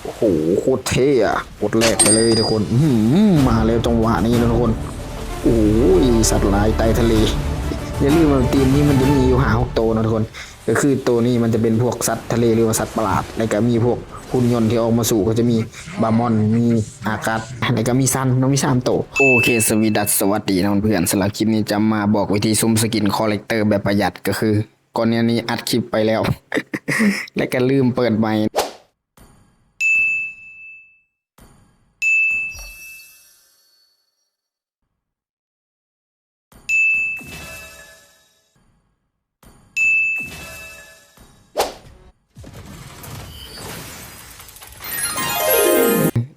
โอ้โหโคตรเท่อะกดแรกไปเลยทุกคนมาแล้วจังหวะนี้นะทุกคนโอ้ยสัตว์ลายใต้ทะเลอย่าลืมว่าทีมนี้มันจะมีอยู่5-6ตัวนะทุกคนก็คือตัวนี้มันจะเป็นพวกสัตว์ทะเลหรือว่าสัตว์ประหลาดแล้วก็มีพวกหุ่นยนต์ที่ออกมาสู่ก็จะมีบามอนมีอากาศแล้วก็มีซันน้องมี3ตัวโอเคสวัสดีนะเพื่อนสำหรับคลิปนี้จะมาบอกวิธีซุ่มสกินคอลเลกเตอร์แบบประหยัดก็คือก่อนนี้อัดคลิปไปแล้ว และก็ลืมเปิดไมค์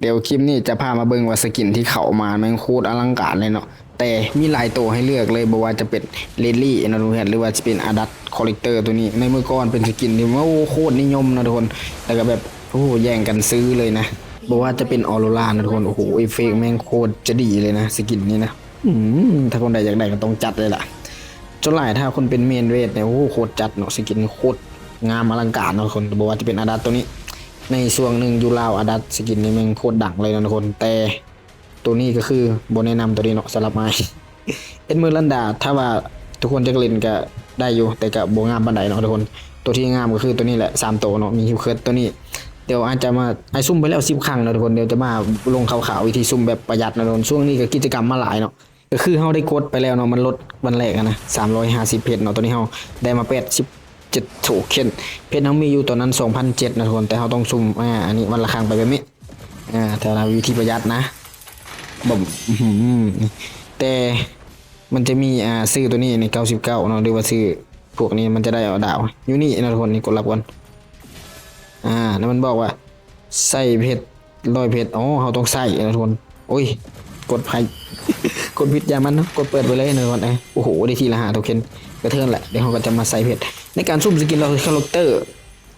เดี๋ยวคลิปนี้จะพามาเบิ่งว่าสกินที่เขามาแม่งโคตรอลังการเลยเนาะแต่มีหลายตัวให้เลือกเลยบอกว่าจะเป็นเลลี่นะทุกท่านหรือว่าจะเป็นอาดัตคอลเลกเตอร์ตัวนี้ในเมื่อก่อนเป็นสกินที่ว่าโคตรนิยมนะทุกคนแล้วก็แบบโอ้แย่งกันซื้อเลยนะบอกว่าจะเป็นออโรรานะทุกคนโอ้โหเอฟเฟกต์แม่งโคตรจะดีเลยนะสกินนี้นะถ้าคนใดอยากได้ก็ต้องจัดเลยล่ะจนหลายถ้าคนเป็นเมนเวทเนี่ยโอ้โคตรจัดเนาะสกินโคตรงามอลังการเนาะคนบอกว่าจะเป็นอาดัตตัวนี้ในช่วงหนึ่งยูราวอาดัตสกินนี่แม่งโคตรดังเลยนะทุกคนแต่ตัวนี้ก็คือโบแนะนำตัวนี้เนาะสำหรับไม้ เอ็ดเมอร์ลันดาถ้าว่าทุกคนจะเล่นก็ได้อยู่แต่ก็โบงามบันไดเนาะทุกคนตัวที่งามก็คือตัวนี้แหละ3ตัวเนาะมีฮิวเคิร์ตตัวนี้เดี๋ยวอาจจะมาไอซุ่มไปแล้ว10 ครั้งนะทุกคนเดี๋ยวจะมาลงข่าววิธีซุ่มแบบประหยัดนะทุกคนช่วงนี้ก็กิจกรรมมาหลายเนาะก็คือเฮาได้กดไปแล้วเนาะมันลดวันแรกนะ350เพชรเนาะตัวนี้เฮาได้มา87โทเค็นเพชรเฮามีอยู่ตอนนั้น2,700นะทุกคนแต่เฮาต้องซุ่มอันนี้วันละครั้งไปแบบนี้แต่ละวิธีประหยัดนะบ่แต่มันจะมีซื้อตัวนี้ใน99เนาะหรือว่าซื้อพวกนี้มันจะได้เอาดาวอยู่นี่นะทุกคนนี่กดรับก่อนแล้วมันบอกว่าใส่เพชร100เพชรอ๋อเราต้องใส่นะทุกคนโอ้ยกดไพ่ กดผิดอย่ามันเนาะกดเปิดไปเลยนะทุกคนโอ้โหได้ทีละ5โทเค็นกระเทือนแหละเดี๋ยวเราก็จะมาใส่เพชรในการซุ่มสกินเราคาแรคเตอร์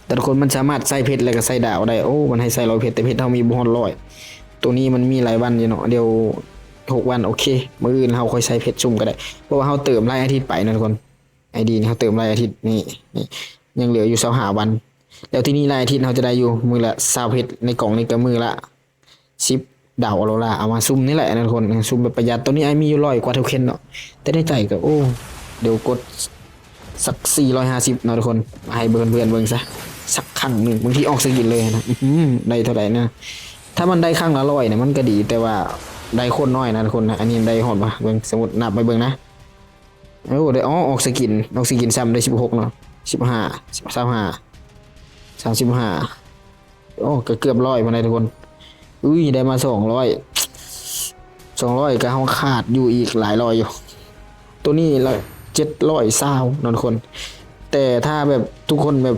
แต่ทุกคนมันสามารถใส่เพชรแล้วก็ใส่ดาวได้โอ้มันให้ใส่100เพชรแต่เพชรเรามีบ่ฮอด100ตัวนี้มันมีหลายวันอยู่เนาะเดี๋ยว6 วันโอเคมื้ออื่นเราค่อยใช้เพชรซุ่มก็ได้เพราะว่าเราเติมรายอาทิตย์ไปนะทุกคนไอดีนี่เขาเติมรายอาทิตย์นี่ยังเหลืออยู่25 วันแล้วที่นี่รายอาทิตย์เราจะได้อยู่มือละ20เพชรในกล่องนี้ก็มือละ10ดาวออโรราเอามาซุ่มนี่แหละนะทุกคนซุ่มแบบประหยัดตัวนี้ไอมีอยู่100 กว่าโทเค็นเนาะแต่ได้ใจก็โอ้เดี๋ยวกดสัก450เนาะทุกคนให้เพื่อนเบิ่งซะสักครั้งหนึ่งบางทีออกสกินเลยนะได้เท่าไหร่นะถ้ามันได้ครั้งละ100เนี่ยมันก็ดีแต่ว่าได้คนน้อยนะทุกคนนะอันนี้ได้หอดปะเบิ่งสมมตินับไปเบิ่งนะโอ้ได้ออกสกินซ้ำได้16เนาะ15 35 โอ้ก็เกือบ100มาเลยทุกคนอุ้ยได้มา200ก็เฮาขาดอยู่อีกหลายร้อยอยู่ตัวนี้ละ720นะทุกคนแต่ถ้าแบบทุกคนแบบ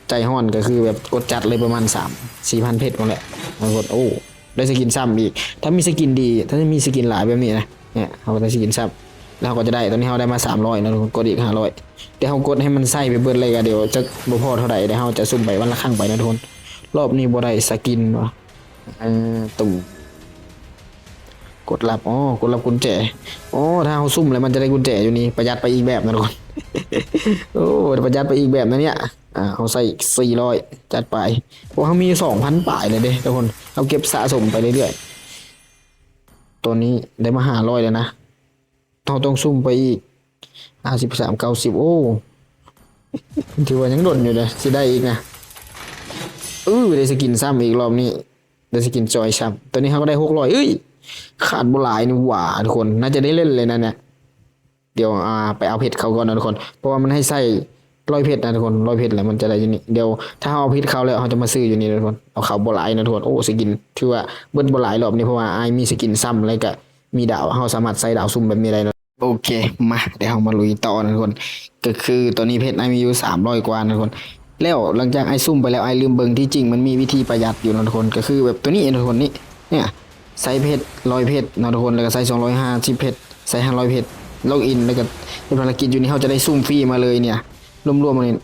ใจห้อนก็คือแบบกดจัดเลยประมาณ3-4,000เพชรนั่นแหละทุกคนโอ้ได้สกินซ้ำอีกถ้ามีสกินดีถ้ามีสกินหลายแบบนี้นะเนี่ยเฮาได้สกินซ้ำแล้วเราก็จะได้ตอนนี้เฮาได้มา300นะทุกคนกดอีก500เดี๋ยวเฮากดให้มันใส่ไปเบิดเลยก็เดี๋ยวจะบ่พอเท่าไหร่เดี๋ยวเฮาจะซุ่มไปวันละครั้งไปนะทุกคนรอบนี้บ่ได้สกินวะตุ่มกดรับกดรับกุญแจถ้าเฮาซุ่มแล้วมันจะได้กุญแจอยู่นี่ประหยัดไปอีกแบบนะทุกคน โอ้ประหยัดไปอีกแบบนะเนี่ยเขาใส่400จัดไปเพราะเขามี2,000ป่ายเลยเด้ทุกคนเราเก็บสะสมไปเรื่อยๆตัวนี้ได้มา500เลยนะเราต้องซุ่มไปอีก53 90โอ้ถือว่ายังโดนอยู่เลยสิได้อีกนะได้สกินซ้ำอีกรอบนี้ได้สกินจอยซ้ำตัวนี้เขาก็ได้600ขาดบุหลายนี่หว่าทุกคนน่าจะได้เล่นเลยนะเนี่ยเดี๋ยวไปเอาเพชรเขาก่อนนะทุกคนเพราะว่ามันให้ใส่100เพชรนะทุกคน100เพชรแหละมันจะได้อยู่นี่เดี๋ยวถ้าเอาเพชรเขาแล้วเขาจะมาซื้ออยู่นี่นะทุกคนเอาเขาบุหลายนะทุกคนสกินถือว่าเบิ้ลบุหลายรอบนี้เพราะว่าไอมีสกินซ้ำอะไรก็มีดาวเขาสามารถใส่ดาวซุ่มแบบนี้ได้นะโอเคมาเดี๋ยวเรามาลุยต่อนะทุกคนก็คือตัวนี้เพชรไอมีอยู่300 กว่านะทุกคนแล้วหลังจากไอซุ่มไปแล้วไอลืมเบิ่งที่จริงมันมีวิธีประหยัดอยู่นะทุกคนก็คือแบบตัวนี้นะทุกคนนี่เนี่ยใส่เพชร100เพชรนะทุกคนแล้วก็ใส่250เพชรใส่500เพชรล็อกอินแล้วก็เป็นภารกิจอยู่นี่เขาจะได้ซุ่มฟรีมาเลยเนี่ยรวมๆมาเลย1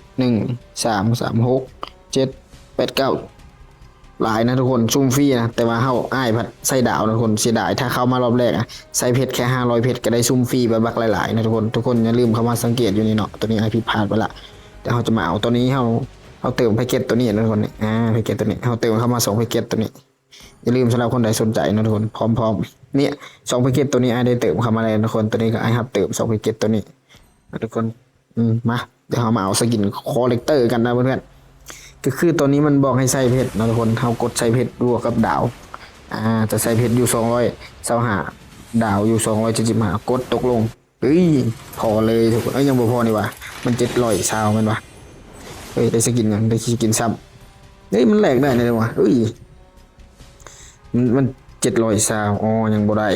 2 3 4 5 6 7 8 9หลายนะทุกคนซุ่มฟรีนะแต่ว่าเขาอ้ายผัดใส่ดาวนะทุกคนเสียดายถ้าเข้ามารอบแรกใส่เพชรแค่500เพชรก็ได้ซุ่มฟรีไปบักหลายๆนะทุกคนอย่าลืมเข้ามาสังเกตอยู่นี่เนาะตัวนี้ไอผิดพลาดไปละแต่เขาจะมาเอาตัวนี้เขา เอาเติมแพ็กเกจตัวนี้นะทุกคนนี่แพ็กเกจตัวนี้เอาเติมเข้ามา2แพ็กเกจตัวนี้อย่าลืมสำหรับคนใดสนใจนะทุกคนพร้อมๆเนี่ย2แพ็กเกจตัวนี้ไอ้ได้เติมเข้ามาเลยทุกคนตัวนี้ก็ไอ้ครับเติม2แพ็กเกจตัวนี้นะทุกคนมาเดี๋ยวเรามาเอาสกินคอลเลกเตอร์กันนะเพื่อนๆก็คือตัวนี้มันบอกให้ใส่เพชรนะทุกคนเรากดใส่เพชรบวกกับดาวจะใส่เพชรอยู่225ดาวอยู่275กดตกลงเฮ้ยพอเลยทุกคนยังบ่พอนี่วะมัน700ซาวมันวะเฮ้ยได้สกินยังได้สกินซ้ำเฮ้ยมันแหลกได้เลยวะเฮ้ยมัน700ซาวยังบ่ได้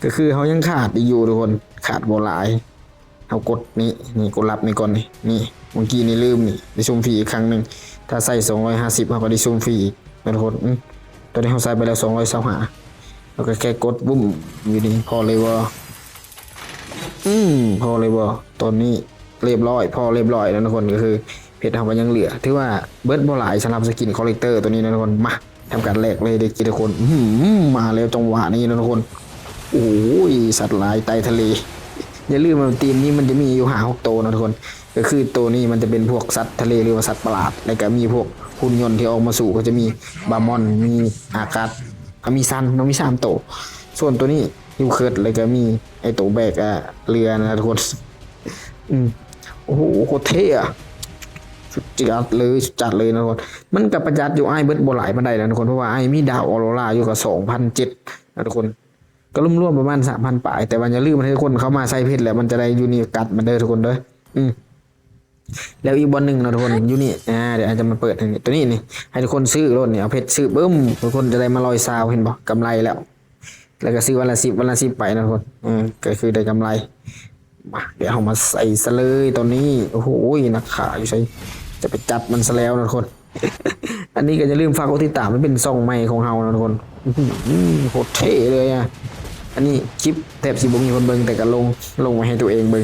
ก็คือเขายังขาดอยู่ทุกคนขาดบ่หลายเขากดนี่กดรับนี่ก่อนนี่เมื่อกี้นี่ลืมนี่ได้ซุ่มฟรีอีกครั้งหนึ่งถ้าใส่250เขาก็ได้ซุ่มฟรีนะทุกคนตอนนี้เขาใส่ไปแล้ว225แล้วก็แค่กดบุ้มอยู่นี่พอเลยว่าพอเลยว่าตอนนี้เรียบร้อยพอเรียบร้อยแล้วทุกคนก็คือเพชรเขาก็ยังเหลือถือว่าเบิร์ดบ่หลายสำหรับสกินคอลเลกเตอร์ตัวนี้นะทุกคนมาทำการแลกเลยเด็กทุกคนมาแล้วจังหวะนี้นะทุกคนโอ้ยสัตว์หลายใต้ทะเลอย่าลืมว่าทีมนี้มันจะมีอยู่5-6ตัวนะทุกคนก็คือตัวนี้มันจะเป็นพวกสัตว์ทะเลหรือว่าสัตว์ประหลาดแล้วก็มีพวกหุ่นยนต์ที่ออกมาสู่ก็จะมีบามอนมีอากาศมีซันมี3ตัวส่วนตัวนี้ยูเคิร์ดแล้วก็มีไอตัวแบกเรือนะทุกคนโอ้โหโคตรเท่อะสุดจัดเลยนะทุกคนมันกับประหยัดอยู่ไอ้เบิร์ดโบหลายบันไดนะทุกคนเพราะว่าไอ้มีดาวออโรราอยู่กับ2,700นะทุกคนก็ร่วมประมาณ3,000 ปลายแต่วันอย่าลืมให้ทุกคนเข้ามาใส่เพชรแล้วมันจะได้ยูนิกัดมันเด้อทุกคนเด้อแล้วอีกบอลหนึ่งนะทุกคนยูนิเดี๋ยวอาจจะมาเปิดตัวนี้นี่ให้ทุกคนซื้อรถเนี่ยเอาเพชรซื้อบึ้มทุกคนจะได้มาลอยซาวเห็นบ่กำไรแล้วก็ซื้อวันละ10ไปนะทุกคนก็คือได้กำไรมาเดี๋ยวเอามาใส่ซะเลยตอนนี้โอ้โหนักข่าวอยู่ใช่จะไปจัดมันซะแล้วนะทุกคน อันนี้ก็จะลืมฝากกดติดตามมันเป็นซ่องใหม่ของเฮานะทุกคนโคตรเท่เลยอันนี้คลิปแทบสิบ่มีคนเบิ่งแต่ก็ลงมาให้ตัวเองเบิ่ง